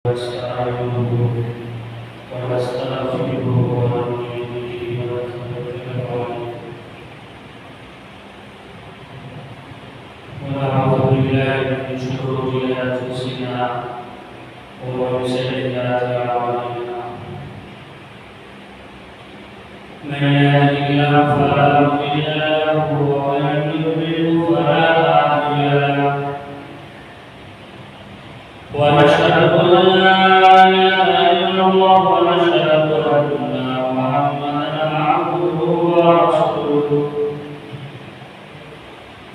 ونستعينه ونستغفره ونؤمن به ونتوكل عليه ونعوذ بالله من شرور انفسنا ومن سيئات اعمالنا من يهده الله فلا مضل له ومن يضلل فلا هادي له ونشهد أن لا إله إلا الله ونشهد أن محمدا عبده ورسوله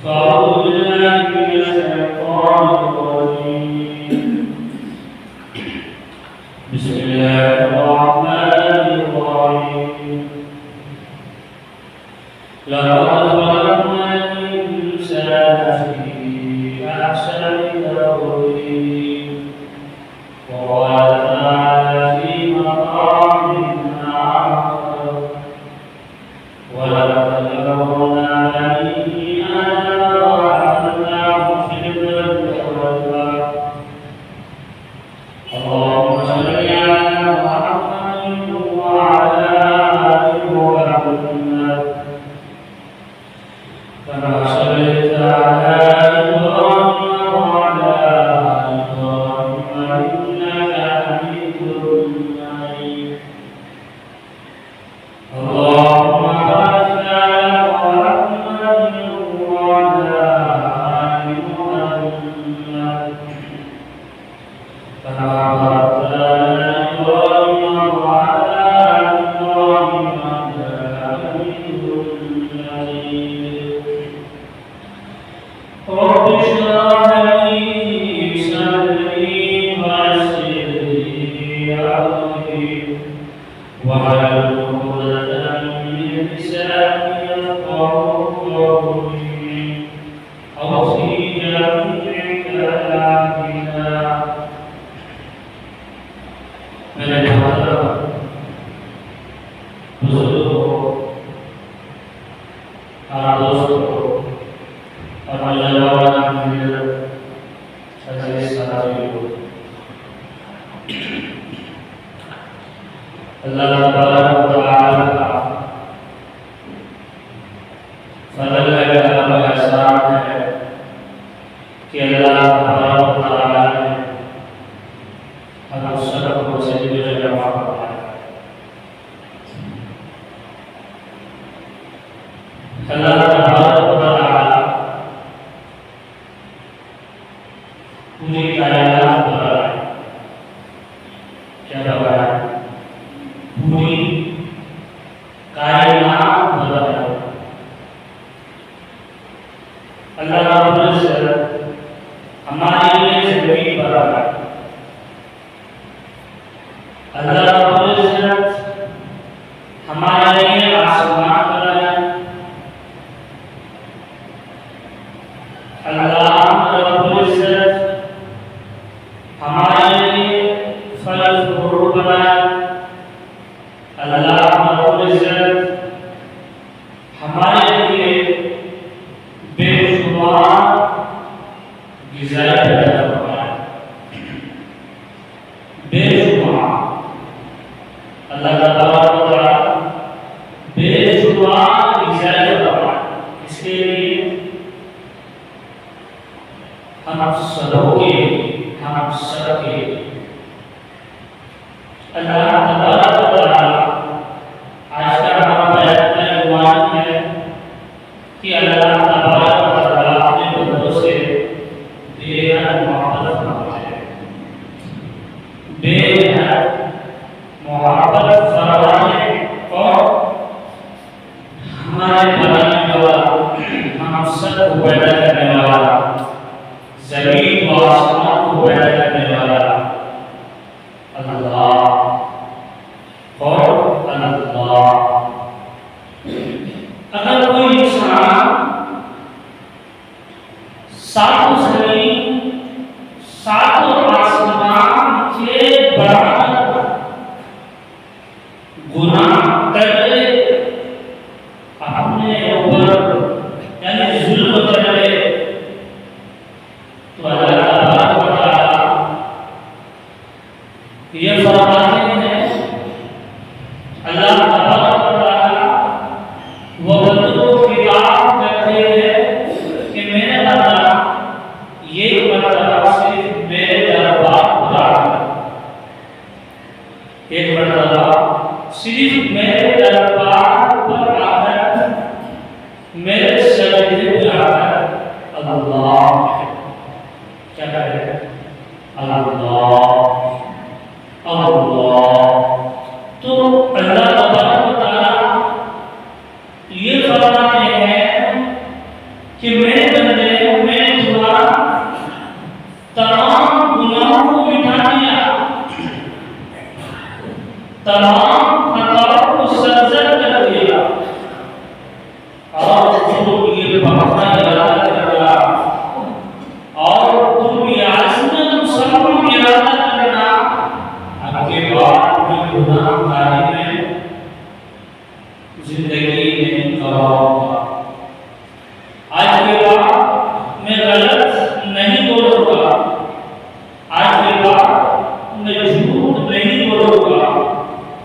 فأعوذ بالله من الشيطان الرجيم بسم الله الرحمن الرحيم لقد خلقنا الإنسان في أحسن تقويم وقال تعالى في مقام آخر ولقد كرمنا بني آدم وحملناهم في البر والبحر اللهم صل على محمد وعلى آل محمد كما صليت على إبراهيم وعلى آل إبراهيم اللهم بارك على محمد وعلى آل محمد كما باركت على إبراهيم وعلى آل إبراهيم إنك حميد مجيد رب اشرح لي صدري ويسر لي أمري واحلل عقدة من لساني يفقهوا قولي أوصيك بكلامنا میرے محترم بزرگوں اور دوستوں اور اللہ عزیز ساتھیوں اللہ تبارک و تعالی کا فضل ہے اور احسان ہے کہ اللہ تبارک و تعالی نے ہم سب کو سجدے میں جمع فرمایا اللہ تبارک و تعالی پوری کائنات بنائے کیا بنایا پوری کائنات بنایا اللہ رب العزت ہمارے لیے زمین بنایا اللہ رب العزت ہمارے لیے آسمان بنایا اللہ رب العزت ہمارے لیے پھل فروٹ بنایا اللہ رب العزت ہمارے لیے بے شمار غذائیں پیدا فرمایا بے شمار اللہ تبارک و تعالی بے شمار غذائیں فرمایا اس کے لیے ہم سب کے اللہ تبارک و تعالی آج کا ہمارا بیان کا عنوان ہے کہ اللہ تبارک و تعالی اپنے بندوں سے بے حد محبت فرمائے بے حد محبت فرمائے اور ہمارے بنانے والا ہم سب کو پیدا کرنے والا زمین و آسمان کو پیدا کرنے والا اللہ اور اللہ اگر کوئی انسان ساتوں زمین ساتوں آسمان کے برابر گناہ کر لے اپنے اوپر یعنی ظلم کر لے یہ فرماتے ہیں اللہ تبارک و تعالی وہ بندوں کی بات کرتے ہیں کہ میرے اللہ یہ مرتبہ صرف میرے دربار پر آنا، ایک مرتبہ صرف میرے دربار پر آ کر میرے سجدے پہ آ کر اللہ کیا کہے اللہ اللہ، تو اللہ تبارک و تعالی یہ فرماتے ہیں کہ میرے بندے میں تمہارا تمام گناہوں کو مٹا دیا، تمام خطاؤں کو سرزد کر دیا، اور تم یہ بخشنا ارادہ کرنا اور تم یہ عزم مصمم ارادہ کرنا اب کے بعد میں گناہ کاری میں زندگی نہیں کراؤں گا، آج کے بعد میں غلط نہیں بولوں گا، آج کے بعد میں جھوٹ نہیں بولوں گا،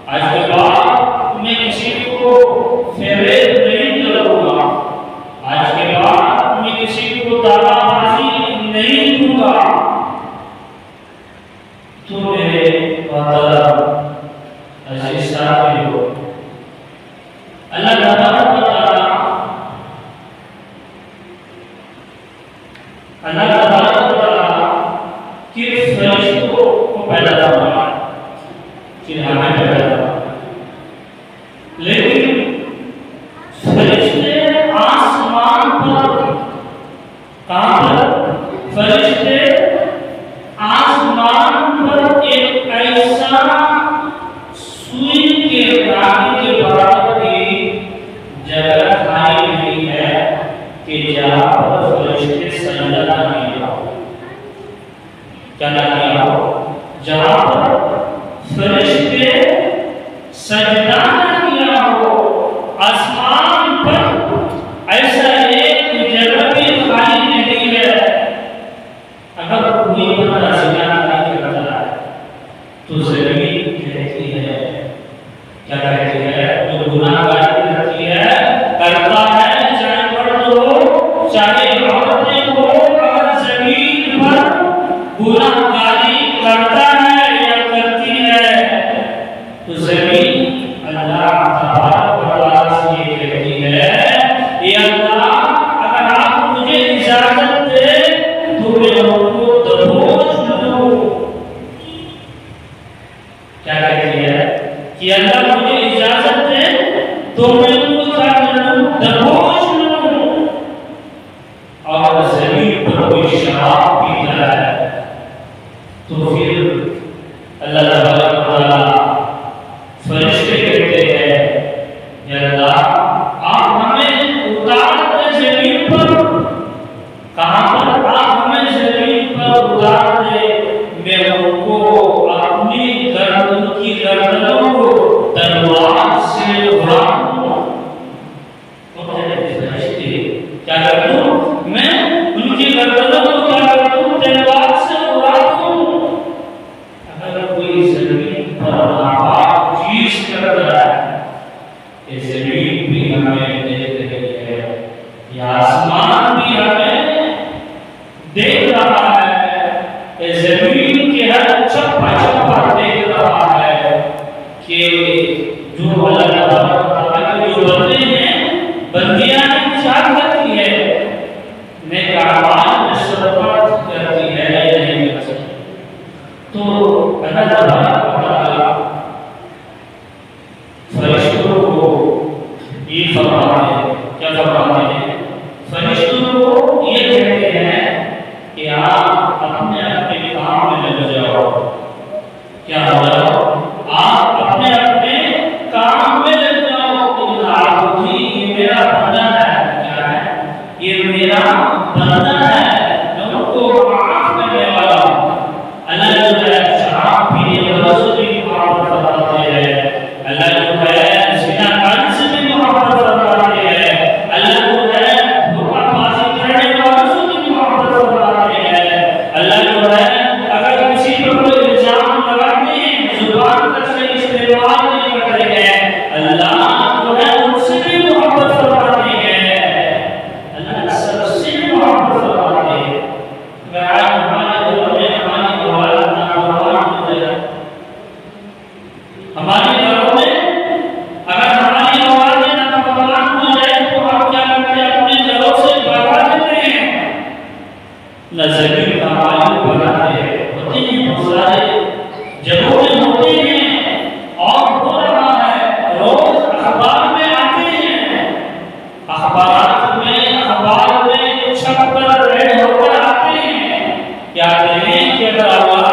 آج کے بعد میں کسی کو فریب نہیں کروں گا، آج کے بعد میں کسی کو دعویٰ بازی نہیں دوں گا، تو میرے محترم عزیز ساتھیو، اللہ تبارک و تعالی کہ فرشتوں کو پیدا کرنا کہ ہمیں پیدا کرنا، لیکن فرشتے آسمان پر کہاں پر؟ فرشتے آسمان پر ایک ایسا سوئی کے دانے کے برابر کی جگہ کھائی ہوئی ہے کہ جہاں پر فرشتے سجدہ نہ کیا ہو، کیا نہ کیا ہو، جہاں پر فرشتے سجدہ نہ کیا ہو، آسمان پر ایسا ایک جگہ بھی خالی نہیں ہے۔ اگر کوئی بندہ سجدہ نہیں کرتا ہے تو زمین کہتی ہے، کیا کہتی ہے؟ جو گناہ گاری کرتی ہے، کرتا ہے، چاہے مرد ہو چاہے عورتیں ہو، اگر زمین پر گناہ گاری کرتا ہے یا کرتی ہے تو زمین اللہ تبارک و تعالی سے یہ کہتی ہے اے اللہ اگر آپ مجھے اجازت دے تو میں ان کو دبوچ لوں۔ کیا کہتی ہے کہ اللہ مجھے اجازت دے تو میں ان کو کیا کروں؟ دبوچ لوں۔ اور زمین پر کوئی شراب پیتا ہے تو پھر اللہ تبارک و تعالی فرشتے کہتے ہیں یا اللہ آپ ہمیں اتار دے زمین پر، کہاں پر؟ آپ ہمیں زمین پر اتار دے، میں ان کو اپنی گردن کی گردنوں کو تلوار سے اڑا دوں۔ فرشتے کیا کر دوں؟ میں ان کی گردنوں کو کیا کر دوں؟ تلوار سے اڑا دوں۔ اگر کوئی زمین پر ناپاک چیز کر رہا ہے، یہ زمین بھی ہمیں دیکھ رہی ہے، یہ آسمان بھی ہمیں دیکھ رہا ہے، یہ زمین کے ہر چپا چپا دیکھ رہا ہے کہ جو اللہ تعالیٰ کے جو بندے ہیں، بندیاں کیا کرتی ہے؟ نیک اعمال میں شرکت کرتی ہے یا نہیں کرتی؟ تو اللہ تبارک و تعالی فرشتوں کو یہ فرماتے ہیں، کیا فرماتے ہیں؟ فرشتوں کو یہ کہتے ہیں کہ آپ اپنے اپنے کام میں لگ جاؤ، کیا ہو جاؤ؟ آپ اپنے اپنے کام میں لگ جاؤ۔ کہ آپ بھی یہ میرا بندہ ہے، کیا ہے؟ یہ میرا بندہ ہے، میں ان کو معاف کرنے والا ہوں۔ اللہ جو ہے شراب پینے والوں سے بھی محبت فرماتے ہیں، اللہ جو ہے زنا کرنے سے بھی محبت فرماتے ہیں، اللہ جو ہے دھوکہ بازی کرنے والوں سے بھی محبت فرماتے ہیں، اللہ جو ہے اگر کسی پر کوئی الزام لگاتے ہیں ضرورت ہوتے ہیں اور ہو رہا ہے، روز اخبار میں آتے ہیں، اخبار میں چھپ کر ریڈ ہو کر آتے ہیں، کہتے ہیں کہ اگر اللہ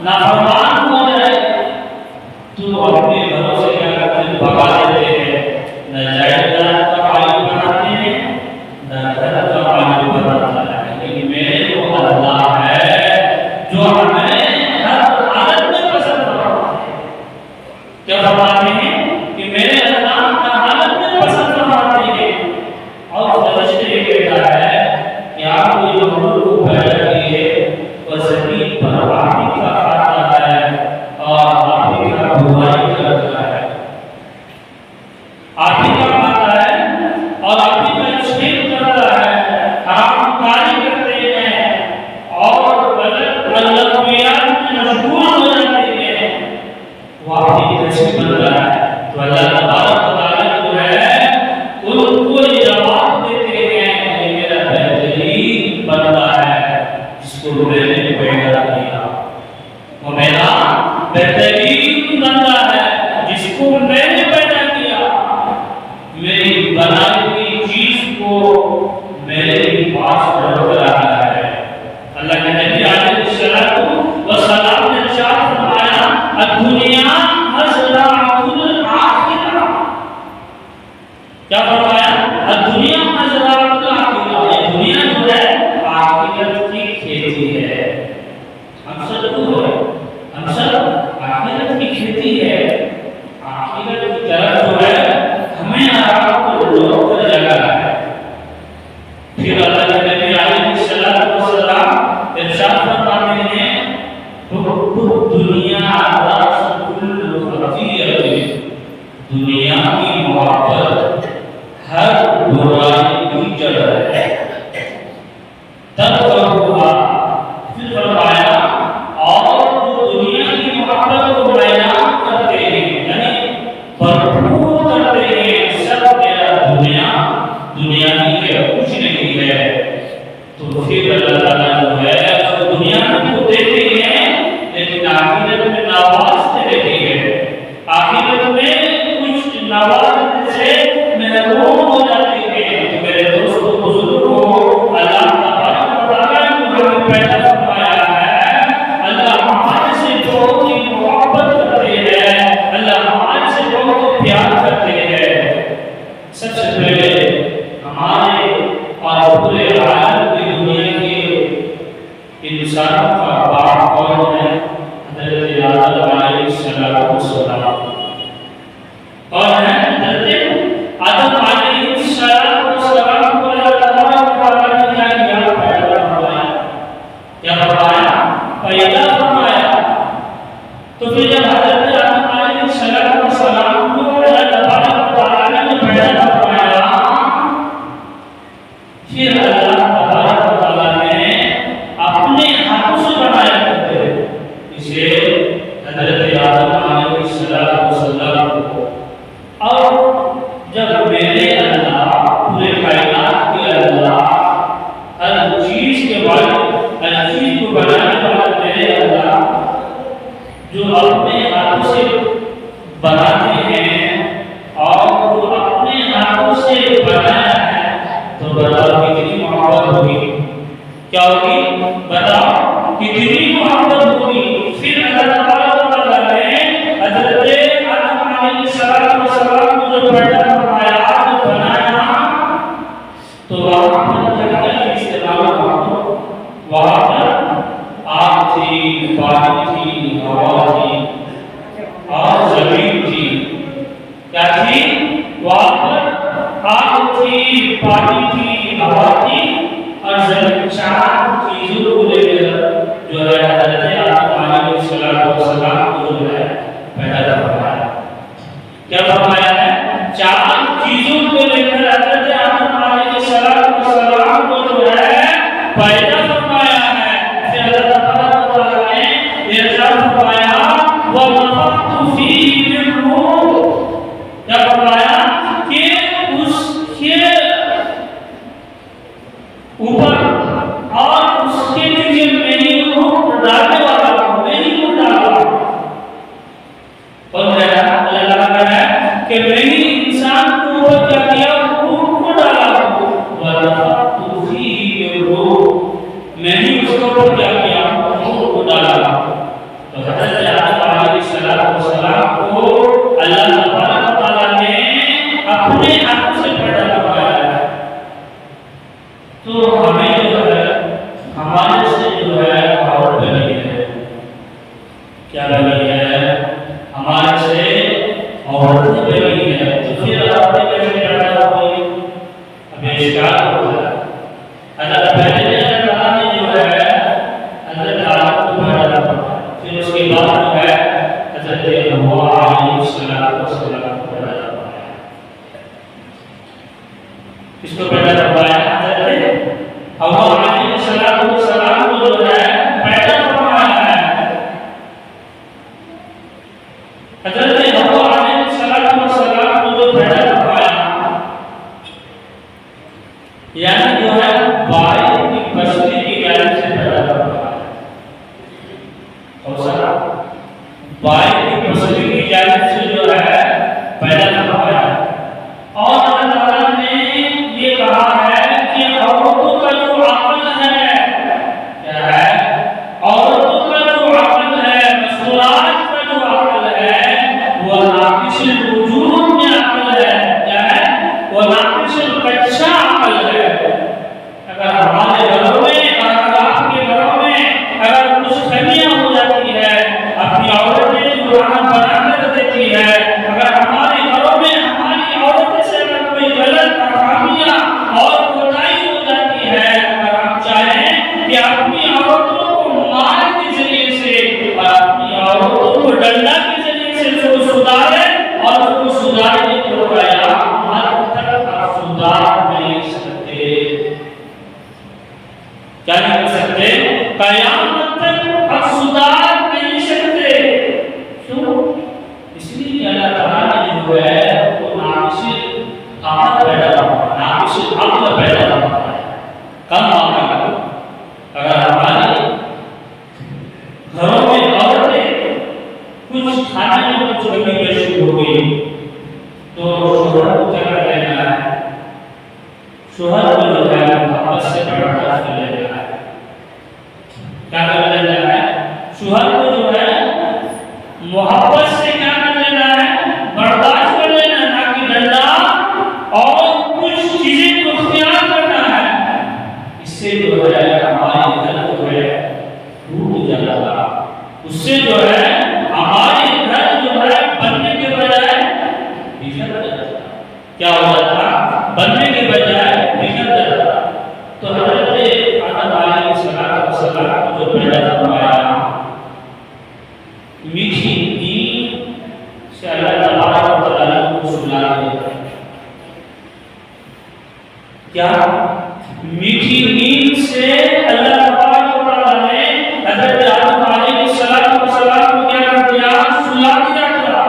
نافرمان ہو جائے تو اپنے گھروں سے کیا کرتے ہیں، بھگا دیتے ہیں، نہ جائیداد کا مالک بناتے ہیں نہ گھر کا مالک بناتا ہے، لیکن میرے وہ اللہ ہے جو ہمیں ہر حالت میں پسند فرماتا ہے۔ کیا فرماتے ہیں کہ میرے اللہ ہر حالت میں پسند فرماتے ہیں، اور فرشتے یہ کہتا ہے کہ آپ کو جو ملک کو پیدا کیے وہ زمین پر آپ ہی کا کھاتا ہے اور آپ ہی کا بھوائی کرتا ہے، آپ ہی کا کھاتا ہے اور آپ ہی کا چھیل کرتا ہے، حرام کاری کرتے ہیں اور غلط علمیات میں مشغول ہو جاتے ہیں، وہ آپ ہی کا چھیل بنتا ہے۔ تو اللہ تبارک و تعالیٰ جو ہے ان کو جواب دیتے ہیں کہ میرا بہترین بندہ ہے جس کو میں نے پیدا کیا، وہ میرا بہترین بندہ ہے جس کو میں نے پیدا کیا، میری بنائی ہوئی چیز کو میرے پاس رکھ رہا ہے۔ اللہ کے نبی علیہ السلام والسلام نے ارشاد فرمایا الدنیا مزرعۃ الآخرہ، کیا فرمایا؟ الدنیا مزرعۃ الآخرہ، یہ دنیا جو ہے آخرت کی کھیتی ہے۔ ہم سب کو ہے، ہم سب آخرت کی کھیتی ہے، آخرت کی طرف جو ہے ہمیں آرام کو لوگ کر لگا ہے۔ پھر اللہ کے نبی علیہ السلام ارشاد فرماتے ہیں دنیا راس کل خطیئۃ، دنیا کی محبت ہر برائی کی جڑ ہے۔ تذکرھا، پھر فرمایا اور جو دنیا کی محبت کو بیان کرتے ہیں یعنی بھرپور کرتے ہیں، سب میرا دنیا کی ہے، کچھ نہیں ہے، تو پھر اللہ تعالیٰ جو ہے تو دنیا کو دیتے ہیں لیکن آخرت میں نوازتے رہتے ہیں، آخرت میں کچھ نوازنے سے محروم ہو جاتے ہیں۔ تو میرے دوستوں بزرگوں، اللہ تبارک و تعالیٰ نے ہمیں پیدا فرمایا ہے، اللہ ہمارے سے بہت ہی محبت کرتے ہیں، اللہ ہمارے سے بہت ہی پیار کرتے ہیں۔ سب سے پہلے ہمارے اور پورے عالم کی دنیا کے انسانوں کا باپ کون ہے؟ حضرت آدم علیہ السلام۔ اور ہے حضرت آدم علیہ السلام کو اللہ تبارک و تعالیٰ نے کیا کیا؟ پیدا فرمایا۔ کیا فرمایا؟ پیدا فرمایا۔ تو پھر جب حضرت آدم علیہ السلام کو اللہ تبارک و تعالیٰ نے پیدا فرمایا، پھر اللہ تبارک و تعالیٰ نے اپنے ہاتھوں سے بنایا کرتے ہیں اسے حضرت آدم علیہ السلام کو۔ اور جب میرے اللہ پورے کائنات کے اللہ ہر چیز کے والد، ہر چیز کو بنانے والا میرے اللہ جو اپنے ہاتھوں سے بناتے ہیں اور جو اپنے ہاتھوں سے بنایا ہے، تو بتاؤ کتنی محبت ہوگی؟ کیا ہوگی؟ بتاؤ کتنی محبت ہوگی؟ پھر اللہ تبارک و تعالیٰ نے حضرت آدم علیہ السلام کو جو پیدا فرمایا، جو بنایا، تو وہاں پر کیا استعمال ہوا؟ وہاں پر آگ تھی، پانی تھی، ہوا تھی اور زمین تھی۔ کیا تھی؟ وہاں پر آگ تھی، پانی تھی، ہوا تھی اور زمین، چار چیزوں کو لے کر جو ہے حضرت آدم علیہ السلام کو جو ہے پیدا فرمایا۔ کیا فرمایا ہے؟ چار چیزوں کو لے کر حضرت آدم علیہ السلام کو جو ہے پیدا فرمایا ہے۔ پھر اللہ تبارک و تعالیٰ نے ارشاد فرمایا وَنَفَخْتُ فِيهِ مِن رُّوحِي، کیا فرمایا کہ اس کے اوپر اور اس کے نیچے میری روح ڈالنے والا ہوں، میری روح ڈالتا ہوں۔ کہ میں ہی انسان کو اوپر کیا کیا روح کو ڈالا وَنَفَخْتُ فِيهِ مِنْ رُوحٍ میں ہی اس کو اوپر کیا کیا روح کو ڈالا. تو حضرت آدم علیہ السلام کو اللہ تبارک و تعالیٰ نے اپنے ہاتھ سے پیدا کروایا ہے. تو ہمیں جو ہے ہمارے سے جو ہے عورت بنی ہے. کیا بنی ہے؟ ہمارے سے عورت بنی ہے. تو پھر عورتیں کیسے پیدا ہوئی؟ اب اشکال ہوتا ہے. حضرت پہلے اللہ تعالیٰ نے جو ہے حضرت آدم کو پیدا کروایا. پھر اس کے بعد جو ہے حضرت حوا علیہ السلام کو پیدا کروایا. کس کو پیدا کروایا؟ حضرت حوا علیہ السلام کو جو ہے پیدا کروایا ہے. حضرت حوا علیہ السلام کو جو پیدا کروایا یعنی جو ہے بائی کی بستی کی جانب سے پیدا کروایا. اور سر بائی کی بستی کی جانب سے جو ہے پیدا کروایا. اور اللہ تعالیٰ نے یہ کہا ہے کہ عورتوں کا جو عقل ہے کیا ہے؟ عورتوں کا جو عقل ہے مسکرات کا جو عقل ہے وہ ناقص الوجود میں عقل ہے. کیا ہے؟ وہ ناقص الکچا عقل ہے. اگر ہمارے گھروں میں اگر آپ کے گھروں میں اگر کچھ خمیاں ہو جاتی ہے اپنی عورتیں جو بنا کر دیتی ہے اگر ہمارے گھروں میں ہماری عورتیں سے اگر کوئی غلط خامیاں اور کوتاہی ہو جاتی ہے اگر ہم چاہیں کہ اپنی عورتوں کو مار کے ذریعے سے اور اپنی عورتوں کو ڈنڈا کے ذریعے سے اس کو سدھارے اور اس کو سدھارنے کو قیامت تک آپ سدھار نہیں سکتے. کیا نہیں کر سکتے؟ قیامت تک آپ سدھار نہیں سکتے. کیوں؟ اس لیے کہ اللہ تعالیٰ نے جو ہے وہ ناقص عقل پیدا کروایا. ناقص عقل پیدا کروایا. کم عقل. اگر ہمارے گھروں میں عورتیں کچھ کھانے میں کچھ کمی بیشی ہو گئی تو شوہر کو کیا کر لینا ہے؟ شوہر کو جو ہے محبت سے برداشت کر لینا ہے. کیا کر لینا ہے؟ شوہر کو جو ہے محبت سے کیا کر لینا ہے؟ برداشت کر لینا ہے. نہ کہ ڈنڈا اور کچھ چیزیں کو اختیار کرنا ہے. اس سے جو ہے ہمارے گھر جو ہے ٹوٹ جاتا تھا. اس سے جو ہے ہمارے گھر جو ہے بننے کے بجائے بگڑ جاتا. کیا ہو جاتا؟ بننے کے بجائے بگڑ جاتا. تو حضرت آدم علیہ السلام کو جو پیدا کروایا میٹھی نیند سے اللہ تبارک و تعالیٰ کو سلا دیا. کیا میٹھی نیند سے اللہ تبارک و تعالیٰ نے حضرت آدم علیہ السلام کو کیا کر دیا؟ سلا دیا تھا.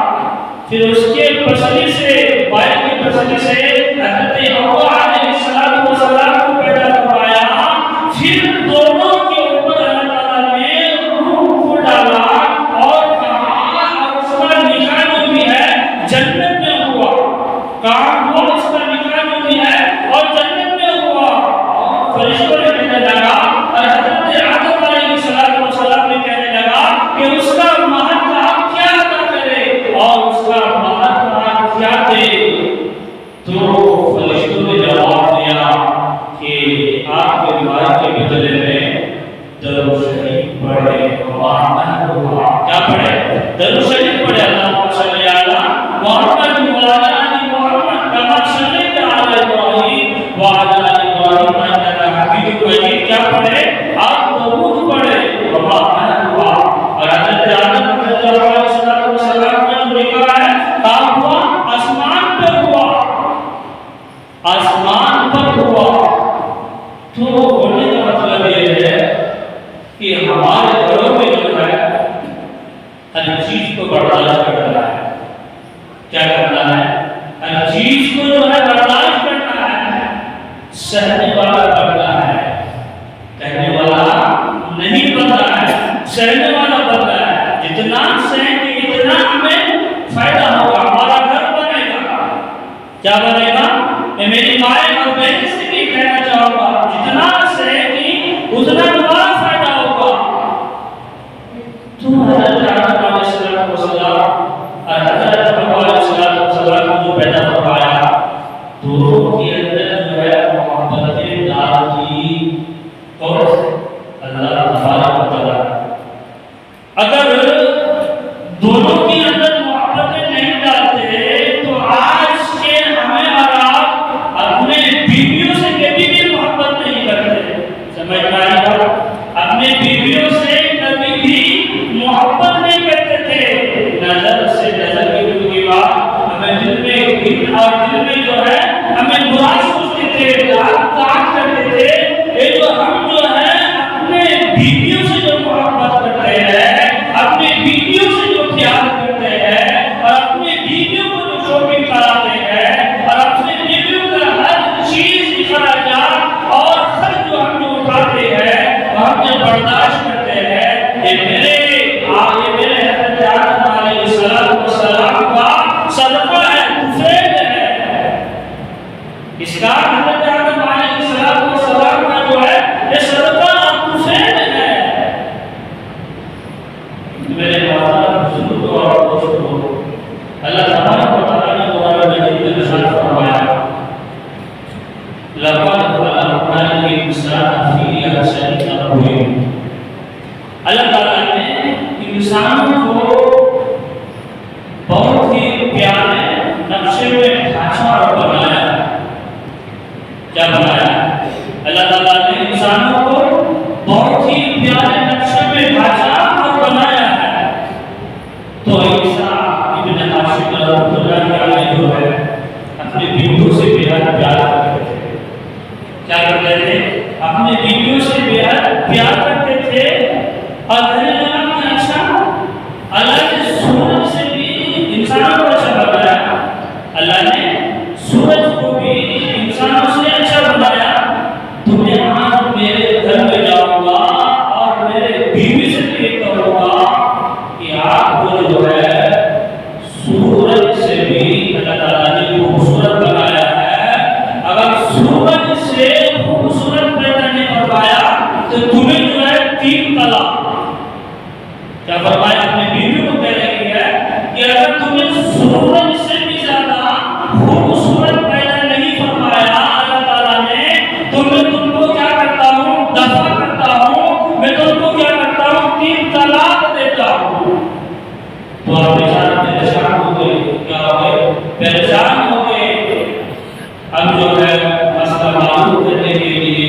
پھر اس کے پسلی سے بائی کے پسلی سے حضرت حوا علیہ السلام کو پیدا کروایا. پھر دونوں کے اوپر اللہ تعالیٰ نے روح کو ڈالا اور کہا اور اس کا نکاح جو بھی ہے جنت میں ہوا. کہاں ہوا؟ اس کا نکاح جو بھی ہے اور جنت میں ہوا. فرشتوں نے کہنے لگا اور حضرت آدم علیہ السلام نے کہنے لگا کہ اس کا مہر آپ کیا ادا کرے اور اس کا مہر آپ کیا دے. تو فرشتوں نے جواب دیا کہ آپ کے مہر کے بدلے میں درود شریف پڑھے. کیا پڑھے؟ درود شریف پڑھے. اللہم صلی علی محمد وعلی آل محمد کما صلیت علی ابراہیم وعلی آل ابراہیم انک حمید مجید. کیا پڑھے؟ آپ درود پڑھے. اور حضرت آدم علیہ السلام کا جو نکاح ہے کہاں ہوا؟ آسمان پر ہوا. آسمان پر ہوا. تو ہونے کا مطلب یہ ہے کہ ہمارے گھروں میں جو ہے ہر چیز کو برداشت کرنا ہے. کیا کرنا ہے؟ ہر چیز کو جو ہے برداشت کرنا ہے. سہنے والا بننا ہے. کہنے والا نہیں بننا ہے. سہنے والا بننا ہے. جتنا سہیں گے اتنا ہمیں فائدہ ہوگا. ہمارا گھر بنے گا. کیا بولے گا؟ میں میری مائیں اور بہن سے بھی کہنا چاہوں گا جتنا سے کہ اتنا تمہارا فائدہ ہوگا. تم حضرت آدم علیہ السلام اور حضرت حوا علیہ السلام کو جو پیدا فرمایا دونوں کے اندر جو ہے محبت ڈال دی اور اللہ تبارک و تعالی اگر دونوں کے اندر محبت نہیں ڈالتے تو آج کے ہمیں اور آپ اپنے بیویوں سے کبھی بھی محبت نہیں کرتے. سمجھ میں آئی بات؟ اپنے بیویوں سے کبھی بھی محبت نہیں کرتے تھے. نظر سے نظر کی بات ہمیں دل میں گھن اور دل میں جو ہے ہمیں برا سوچتے تھے، داغ کرتے تھے. یہ جو ہم جو ہے اپنے بیویوں سے جو محبت کرتے ہیں، اپنے بیویوں سے جو پیار کرتے ہیں اور اپنے بیویوں کو جو شاپنگ کراتے ہیں اور اپنے بیویوں کا ہر چیز اخراجات اور خرچ جو ہم جو اٹھاتے ہیں اور ہم جو برداشت کرتے ہیں، یہ میرے حضرت آدم علیہ السلام کا صدقہ ہے، طفیل ہے. اس کا حضرت آدم علیہ السلام کا جو ہے یہ صدقہ اور طفیل ہے. میرے بزرگ اور دوستوں، اللہ تبارک و تعالی نے قرآن مجید میں ارشاد فرمایا لقد خلقنا الانسان فی احسن تقویم. اللہ تعالی نے انسان کو بہت ہی پیارے نقشے میں ڈھانچا اور بنایا. کیا بنایا؟ اللہ تعالیٰ نے انسانوں کو بہت ہی پیارے نقشے میں ڈھانچا اور بنایا ہے. تو عیسیٰ ابن ہاشم رحمۃ اللہ علیہ جو ہے اپنے بیویوں سے بے حد پیار کرتے تھے. کیا کرتے تھے؟ اپنے بیویوں سے بے حد پیار کرتے تھے. اور اچھا اللہ نے سورج سے بھی انسانوں کو اچھا بنایا. اللہ نے سورج کو بھی انسانوں سے اچھا بنایا. تم یہاں میرے گھر میں جاؤں گا اور میرے بیوی سے بھی کہوں گا کہ آپ کو جو ہے سورج سے بھی اللہ تعالیٰ نے خوبصورت بنایا ہے. اگر سورج سے خوبصورت پیدا نہیں فرمایا تو تمہیں جو ہے 3 طلاق. کیا فرمایا؟ اپنے بیوی کو کہہ رہی ہے کہ اگر تمہیں سورج سے بھی زیادہ خوبصورت پیدا نہیں فرمایا اللہ تعالیٰ نے تو میں تم کو کیا کرتا ہوں؟ دفع کرتا ہوں. میں تم کو کیا کرتا ہوں؟ 3 طلاق دیتا ہوں. تو آپ پریشان ہو گئے. کیا ہو گئے؟ پریشان ہو گئے. اب جو ہے مسئلہ معلوم کرنے کے لیے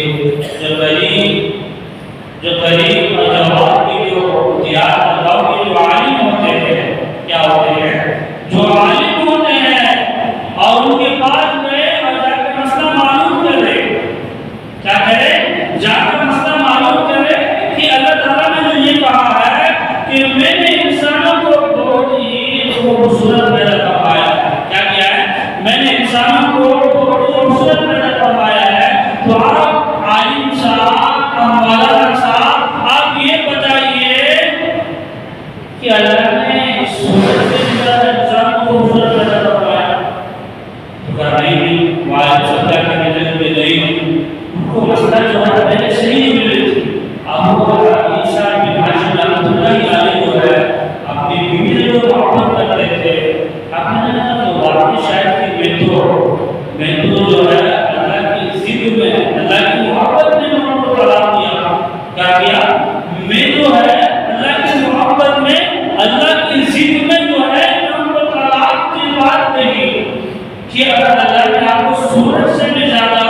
جو قریب اور جواب کی جو تیار کے جو عالم ہوتے ہیں، کیا ہوتے ہیں؟ جو عالم ہوتے ہیں اور ان کے پاس گئے اور جا کے مسئلہ معلوم کرے. کیا کرے؟ جا کے مسئلہ معلوم کرے کہ اللہ تعالیٰ نے جو یہ کہا ہے کہ میں نے انسانوں کو بہت ہی خوبصورت پیدا فرمایا ہے. کیا کیا ہے؟ میں نے انسانوں کو بہت خوبصورت پیدا فرمایا ہے. تو آپ عالم صاحب، مولانا صاحب، آپ یہ بتائیے کہ اللہ نے سورج سے زیادہ انسان کو خوبصورت پیدا فرمایا. تو کہا نہیں، والد صاحب کیا کرنے لگے؟ نہیں، ان کو مسئلہ جو ہے پہلے سے ہی ملے تھی. اب وہ عیسیٰ بن ہاشم رحمۃ اللہ علیہ جو ہے اپنی بیوی سے جو محبت کرتے تھے، اپنے جو باقی شاید کی میں جو ہے اللہ کی ضد میں، اللہ کی محبت میں انہوں کو طلاق دیا. کیا کیا؟ میں جو ہے اللہ کی محبت میں، اللہ کی ضد میں جو ہے انہوں کو طلاق کی بات نہیں کہ اگر اللہ نے آپ کو سورج سے بھی زیادہ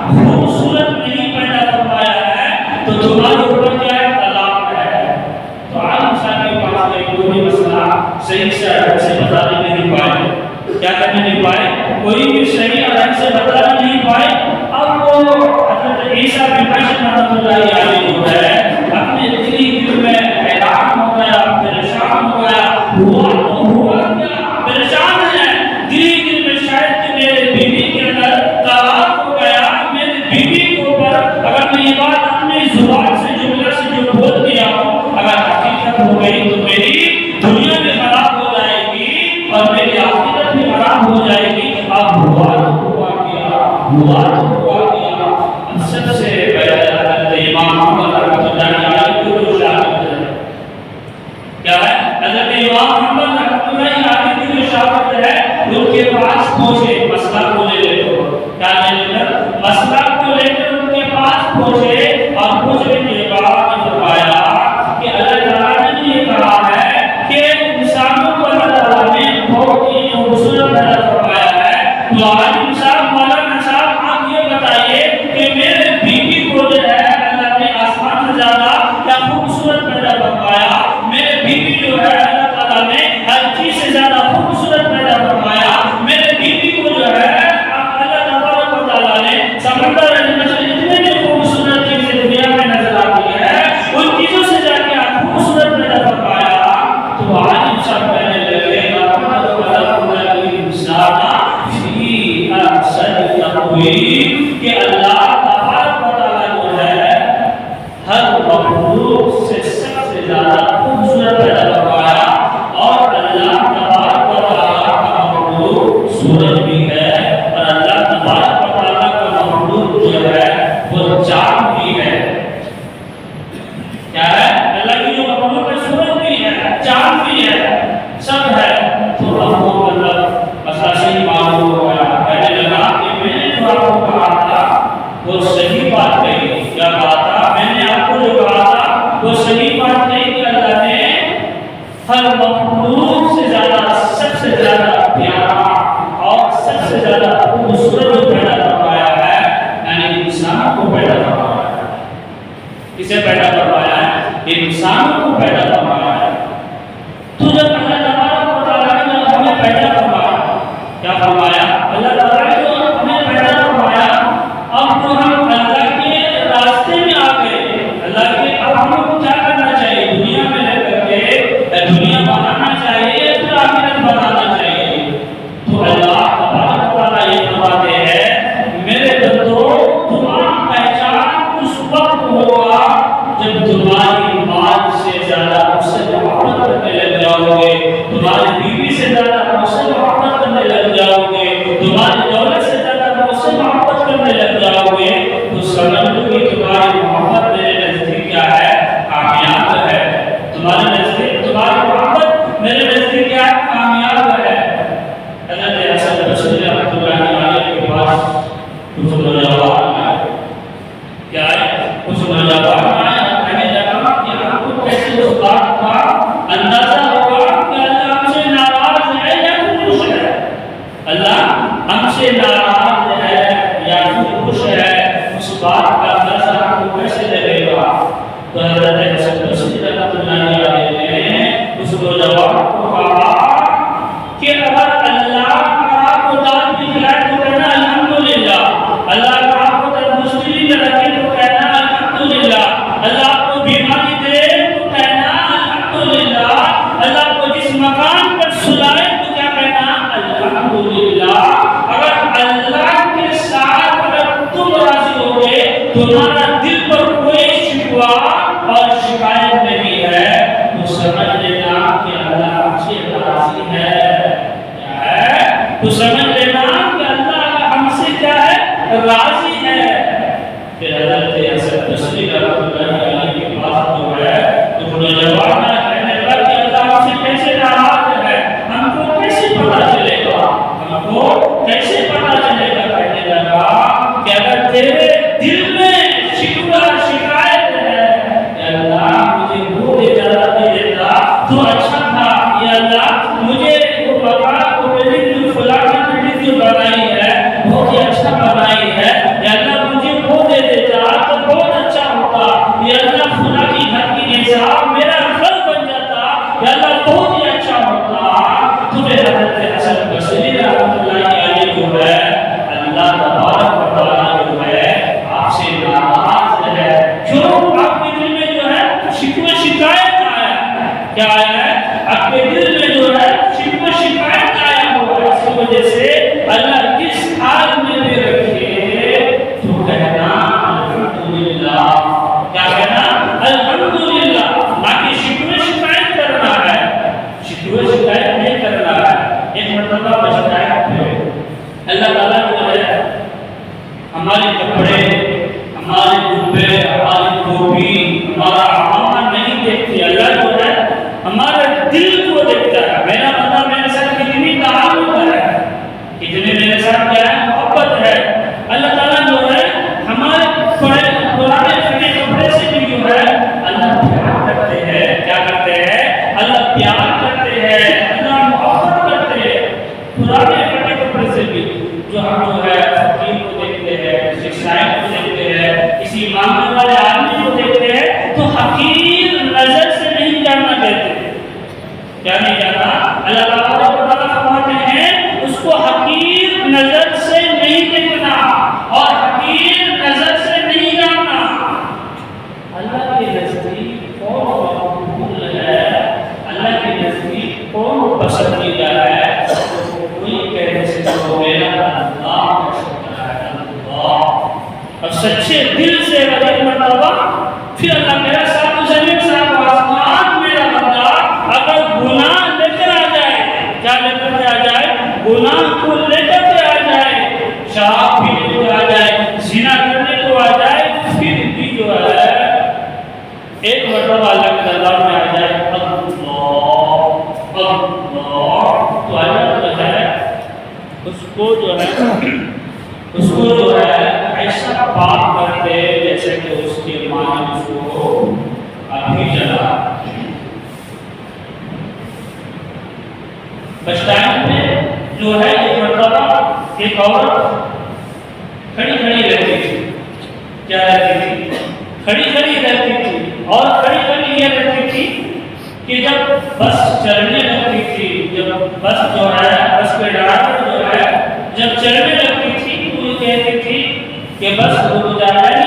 خوبصورت نہیں پیدا فرمایا ہے تو تمہارے اوپر کیا ہے؟ طلاق ہے. تو عالم صاحب کے پاس کوئی مسئلہ صحیح سے ڈھنگ سے بتانے نہیں پائے. کیا کرنے نہیں پائے؟ کوئی بھی صحیح ڈھنگ سے بتانے نہیں پائے. اب وہ حضرت عیسیٰ بن ہاشم رحمۃ اللہ علیہ جو ہے اپنے دل میں حیران ہو گیا، پریشان ہو گیا. ہوا کیا؟ پریشان ہے. دل میں شاید کہ میرے بیوی کے اندر طلاق ہو گیا. میرے بیوی کو پر اگر میں یہ بات اپنی زبان سے جملہ سے جو بول دیا ہوں اگر حقیقت ہو گئی تو میری دنیا بھی خراب ہو جائے گی اور میری آخرت بھی خراب ہو جائے گی. اب ہوا پہنچے مسئلہ کو لے لے کر، کیا لے کر مسئلہ کو لے کر ان کے پاس پہنچے، اور پوچھنے کے بعد فرمایا کہ اللہ تعالیٰ نے یہ کہا ہے کہ انسانوں کو اللہ تعالیٰ نے بہت ہی خوبصورت پیدا فرمایا ہے، تو عالم صاحب مولانا صاحب آپ یہ بتائیے کہ میرے بیوی کو جو ہے اللہ نے آسمان سے زیادہ کیا خوبصورت پیدا فرمایا، میرے بیوی جو ہے اللہ تعالیٰ نے ہر چیز سے زیادہ خوبصورت پیدا فرمایا، میرے بیوی کو جو ہے اللہ تبارک و تعالیٰ نے سمندر جتنے جو خوبصورت چیزیں دنیا میں نظر آتی ہے ان چیزوں سے جا کے آپ خوبصورت پیدا فرمایا، تو عالم صاحب کہنے لگے کہ اللہ تبارک و تعالیٰ جو ہے ہر مخلوق سے سب سے زیادہ خوبصورت پیدا فرمایا، اور اللہ تبارک و تعالیٰ کا مخلوق سورج بھی ہے، اور اللہ تبارک و تعالیٰ کا مخلوق جو ہے وہ چاند بھی ہے، کیا ہے اللہ کی جو مخلوق ہے سورج بھی ہے چاند بھی ہے سب ہے، تو ہم کو مطلب مسئلہ صحیح معلوم ہو گیا، کہنے لگا کہ میں نے جو آپ کو کہا تھا وہ صحیح بات کہی، کیا کہا تھا میں نے آپ کو جو کہا تھا وہ صحیح بات کہی کہ اللہ نے ہر مخلوق سے زیادہ سب سے زیادہ پیارا اور سب سے زیادہ خوبصورت پیدا فرمایا ہے، یعنی انسان کو پیدا فرمایا ہے، کسے پیدا فرمایا ہے انسان کو پیدا فرمایا ہے، تو جب اللہ تبارک و تعالیٰ نے ہمیں پیدا فرمایا، کیا فرمایا اللہ تعالیٰ نے ہمیں پیدا فرمایا، اب تو ہم اللہ کے راستے میں آ گئے، اللہ کے اب ہم کو کیا کرنا چاہیے دنیا میں رہ کر کے دنیا بنانا چاہیے یا پھر آخرت بنانا چاہیے، تو اللہ تبارک و تعالیٰ یہ فرماتے ہیں میرے بندو تمہارا پہچان اس وقت ہوگا جب تمہاری مال سے زیادہ مجھ سے محبت کرنے لگ جاؤ گے، تمہاری بیوی سے زیادہ مجھ سے محبت کرنے لگ جاؤ گے، تمہاری دولت سے زیادہ مجھ سے محبت کرنے لگ جاؤ گے، تو سمجھ لو کہ تمہاری محبت میرے نزدیک کیا ہے کامیاب ہے، تمہارے نزدیک تمہاری محبت میرے نزدیک کیا ہے کامیاب ہے۔ حضرت حسن بصری رحمۃ اللہ علیہ کے پاس کچھ نوجوان آئے، کیا ہے کچھ نوجوان آئے، کہنے لگا کہ آپ کو کیسے اس بات کا اندازہ ہوگا کہ اللہ ہم سے ناراض ہے یا پھر خوش ہے، اللہ ہم سے ناراض ہے یا پھر خوش ہے، اس بات کا اندازہ آپ کو کیسے لگے گا؟ تو حضرت حسن بصری رحمۃ اللہ علیہ نے اس نوجوان کو کہا کہ اگر اللہ کا آپ کو دان بھی کھلائے تو کہنا الحمدللہ، اللہ کا آپ کو تندرستی میں رکھے تو کہنا الحمدللہ، اللہ کو بیماری دے تو کہنا الحمدللہ، اللہ کو جس مکان پر سلائے تو کیا کہنا الحمدللہ۔ اگر اللہ کے ساتھ اگر تم راضی ہو گے، تمہارا دل پر کوئی شکوہ اور شکایت نہیں ہے، تو سمجھ لینا کہ اللہ ہم سے راضی ہے، کیا ہے تو سمجھ لینا کہ اللہ ہم سے کیا ہے راضی ہے۔ پھر حضرت حسن بصری رحمۃ اللہ علیہ کے پاس جو ہے تو نوجوان کہنے لگا کہ اللہ ہم سے کیسے ناراض ہے، ہم کو کیسے پتہ چلے گا، ہم کو کیسے پتہ چلے گا؟ کہنے لگا کہ اگر تیرے دل میں شکوہ شکایت ہے کہ اللہ مجھے وہ اجازت دے دیتا تو اچھا تھا، یا اللہ مجھے وہ بتا کو بلڈنگ جو فلانا بلڈنگ جو بنائی ہے بہت ہی اچھا بنائی ہے، یا اللہ مجھے وہ دے دیتا تو بہت اچھا ہوتا، یا اللہ فلانی گھر کی نظام میرا گھر بن جاتا، یا اللہ بہت ہی اچھا ہوتا۔ تو پھر حضرت حسن بصری رحمۃ اللہ علیہ جو ہے اللہ تبارک و تعالیٰ جو ہے آپ سے ناراض ہے، کیوں آپ کے دل میں جو ہے شکوہ شکایت آیا ہے، کیا آیا ہے آپ کے دل میں جو ہے شکوہ شکایت آیا ہوا ہے، اس کی وجہ سے اللہ کس حال میں بھی رکھے تو کہنا الحمدللہ، کیا کہنا الحمدللہ، نہ کہ شکوہ شکایت کرنا ہے، شکوہ شکایت نہیں کرنا ہے۔ کیا نہیں جانا؟ اللہ تعالیٰ فرماتے ہیں اس کو حقیر نظر سے نہیں دیکھنا اور حقیر نظر سے نہیں جاننا۔ اللہ کے نزدیک کون مقبول ہے، اللہ کے نزدیک کون پسندیدہ ہے، کوئی کہنے سے تو میرا اللہ اور سچے دل سے ایک مرتبہ پھر اللہ میرا ساتھ زمین صاحب آسمان میرا بندہ اگر گناہ لے کر آ جائے، کیا لے کر آ جائے؟ گناہ کو لے کر آ جائے، شراب پینے کو آ جائے، زنا کرنے کو آ جائے، پھر بھی جو ہے ایک مرتبہ اللہ کے دربار میں آ جائے اللہ تو اللہ جو ہے اس کو جو ہے ایسا پاک کر دے جیسے کہ اس کے ماں نے اس کو ابھی جلا۔ بس ٹائم میں جو ہے ایک مرتبہ ایک عورت کھڑی کھڑی رہتی تھی، کیا رہتی تھی؟ کھڑی کھڑی رہتی تھی، اور کھڑی کھڑی یہ رہتی تھی کہ جب بس چلنے لگتی تھی، جب بس جو ہے بس کے ڈرائیور جو ہے جب چلنے لگتی تھی تو یہ کہتی تھی کہ بس رک جائے،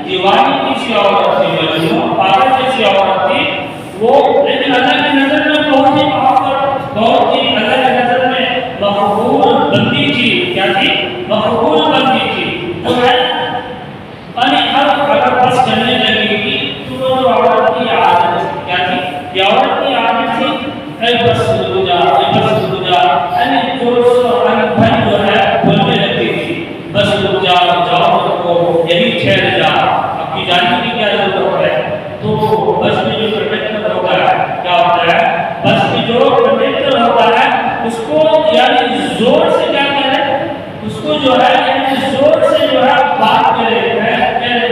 دیوانی کسی عورت تھی، مجنون پاگل جیسی عورت تھی وہ، لیکن اللہ کی نظر میں بہت ہی محبت، بہت ہی اللہ کی نظر میں مقبول بندی تھی۔ کیا تھی؟ مقبول بندی تھی۔ جو ہے اگر بس چلنے لگے گی تو وہ عورت کی عادت تھی، کیا تھی؟ یہ عورت کی عادت تھی اے بس رک جا، اے بس رک جا، یعنی بھائی جو ہے بولنے لگتی تھی بس رک جا، جاؤ رکو، یہی ٹھہر جا، اب کی جانے کی کیا ضرورت ہے؟ تو بس میں جو کنڈکٹر ہوتا ہے کیا ہوتا ہے؟ بس میں جو کنڈکٹر ہوتا ہے اس کو یعنی زور سے کیا کرے، اس کو جو ہے یعنی زور سے جو ہے بات کرے،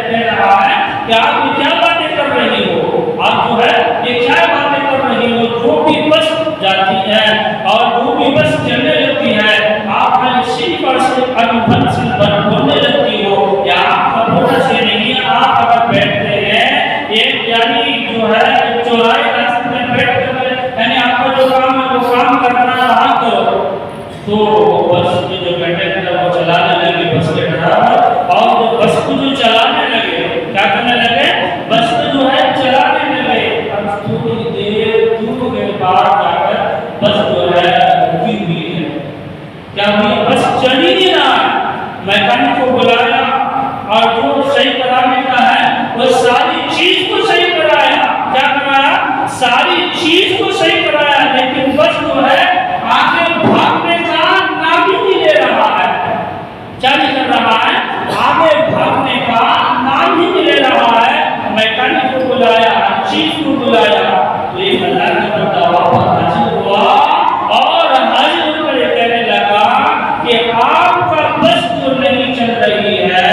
کہہ رہا ہے کہ آپ یہ کیا باتیں کر رہی ہو، آپ جو ہے یہ کیا باتیں کر رہی ہو، جو بھی بس جاتی ہے اور جو بھی بس چلنے لگتی ہے آپ اسی پر سے انبھن سے بولنے لگتی ہو، یا آپ کا بولنا سے نہیں ہے، آپ اگر بیٹھتے ہیں ایک یعنی جو ہے چوراہے راستے میں بیٹھ کر یعنی آپ کا جو کام ہے وہ کام کرنا رہا کرو، تو بس کی جو کنڈکٹر وہ چلانے لگے بس کے ڈرائیور، اور جو بس کو جو چلانے لگے کیا کرنے لگے، بس کو جو ہے چلانے لگے، اب تھوڑی دیر دور کے بعد جا کر بس جو ہے رکی ہوئی ہے، کیا ہوئی؟ بس چل ہی نہیں رہا ہے، میکینک کو بلایا اور جو صحیح کرانے کا ہے وہ ساری چیز کو صحیح کرایا، کیا کرایا؟ ساری چیز کو صحیح کرایا، لیکن بس جو ہے آگے بھاگنے کا نام ہی نہیں لے رہا ہے، کیا نہیں کر رہا ہے؟ آگے بھاگنے کا نام ہی نہیں لے رہا ہے۔ میکینک کو بلایا، چیز کو بلایا، تو ایک اللہ کا بندہ واپس حاضر ہوا اور حاضر ہو کر یہ کہنے لگا کہ آپ کا بس جو نہیں چل رہی ہے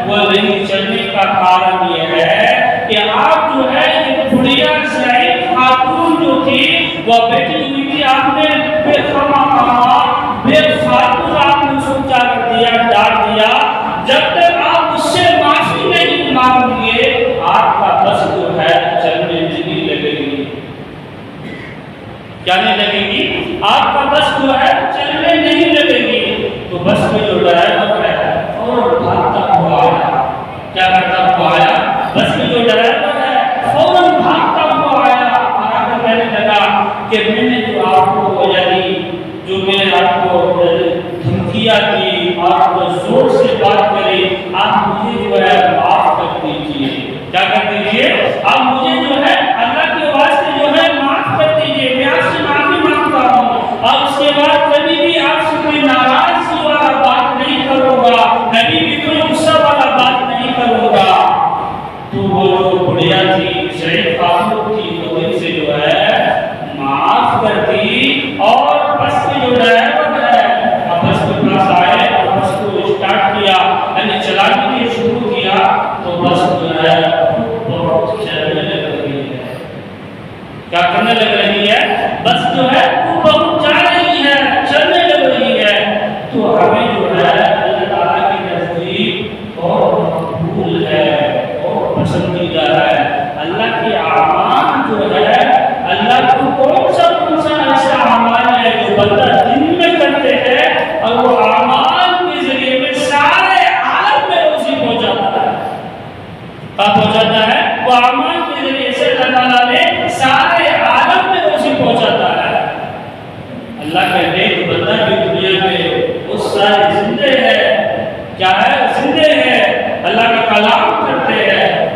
وہ نہیں چلنے کا کارن یہ ہے کہ آپ جو ہے یہ بڑھیا ضعیف خاتون جو تھی وہ بیٹھی ہوئی تھی، آپ نے بے خواہ بے فاتور آپ نے سوچا کر دیا، ڈال دیا، جب تک آپ اس سے معافی نہیں مانگ لیے آپ کا بس جو ہے چلنے نہیں لگے گی، کیا نہیں لگے گی؟ آپ کا بس جو ہے چلنے نہیں لگے گی۔ تو بس میں جو ڈرائیور ہے اور بھاگتا ہوا آیا، کیا کرتا ہوا آیا؟ بس میں جو ڈرائیور ہے فوراً بھاگتا ہوا آیا اور آ کر کہنے لگا کہ میں نے جو آپ کو یعنی جو میں نے آپ کو دھمکیاں دی، آپ کو زور سے بات کری، آپ مجھے جو ہے معاف کر دیجیے، کیا کر دیجیے؟ آپ مجھے جو ہے اللہ کے واسطے جو ہے معاف کر دیجیے، میں آپ سے معافی مانگتا ہوں، اور اس کے بعد کبھی بھی آپ سے کوئی ناراضگی والا بات نہیں کروں گا، کبھی بھی کوئی غصہ والا بات نہیں کروں گا۔ تو وہ جو بڑھیا تھی، ضعیف خاتون تھی، وہ دل سے جو ہے معاف کر دی، اور بس کے جو ڈرائیور ہے بس کے پاس آئے اور بس کو اسٹارٹ کیا، یعنی چلانے کے شروع کیا، تو بس جو ہے بہت چلنے لگ رہی ہے، کیا کرنے لگ رہی ہے؟ بس جو ہے وہ بہت جا رہی ہے، چلنے لگ رہی ہے۔ تو ہمیں جو ہے اللہ تعالیٰ کے نزدیک بہت مقبول ہے، بہت پسندیدہ ہے۔ اللہ کے اعمال جو ہے اللہ کو کون سا اللہ کہتے ہیں کہ بندہ بھی دنیا میں اس سارے زندے ہے، کیا ہے؟ زندے ہے، اللہ کا کلام کرتے ہیں۔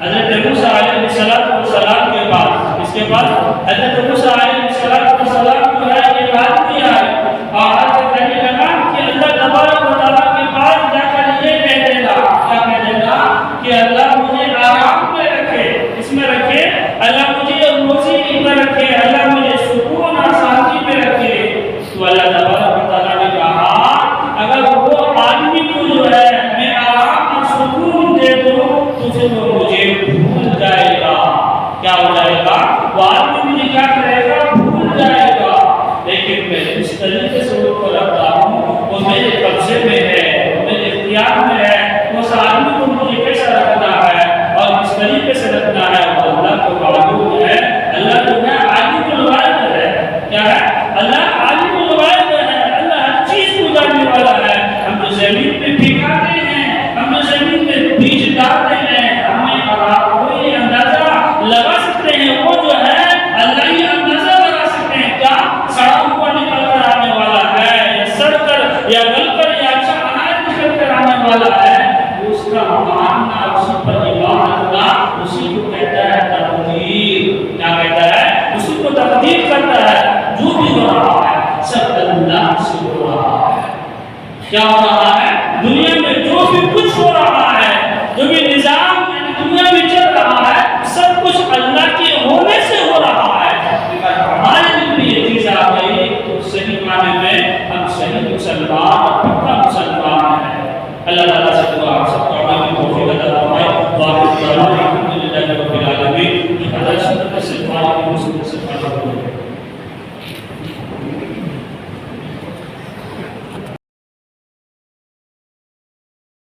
حضرت موسیٰ علیہ السلام کے بعد، اس کے بعد حضرت موسیٰ علیہ السلام کو ہے یہ بات نہیں آئی اور حضرت کہنے لگا کہ اللہ تبارک و تعالیٰ کے پاس جا کر یہ کہہ دے گا، کیا کہہ دے گا؟ کہ اللہ مجھے آرام میں رکھے، اس میں رکھے، اللہ مجھے روزی میں رکھے، اللہ مجھے سکون اور شانتی میں رکھے۔ تو اللہ تبارک و تعالیٰ نے کہا اگر وہ آدمی کو جو ہے میں آرام اور سکون دے دوں تو پھر وہ مجھے بھول جائے گا۔ کیا ہو جائے گا؟ وہ آدمی مجھے کیا کرے گا؟ بھول جائے گا۔ لیکن میں اس طریقے سے وہ کو رکھتا ہوں، وہ میرے قبضے میں ہے، وہ میرے اختیار میں ہے، اس آدمی کو مجھے کیسا رکھنا ہے اور کس طریقے سے رکھنا ہے وہ اللہ کو معلوم ہے۔ اللہ جو ہے عالم الغیب ہے، کیا ہے؟ اللہ عالم الغیب ہے، اللہ ہر چیز کو جاننے والا ہے۔ ہم جو زمین پہ پھینکاتے ہیں، ہم جو زمین پہ بیج ڈالتے ہیں، ہمیں کوئی اندازہ لگا سکتے ہیں، وہ جو ہے اللہ ہی اندازہ لگا سکتے ہیں کیا سڑا ہوا نکل کر آنے والا ہے یا سڑ کر یا گل کر یا اچھا اناج نکل کر آنے والا ہے۔ اس کا ماننا، اسی پر ایمان رکھنا، اسی کو کہتا ہے تقدیر۔ کیا کہتا ہے؟ اسی کو تقدیر کرتا ہے۔ جو بھی ہو رہا ہے سب اللہ سے ہو رہا ہے۔ کیا ہو رہا ہے؟ دنیا میں جو بھی کچھ ہو رہا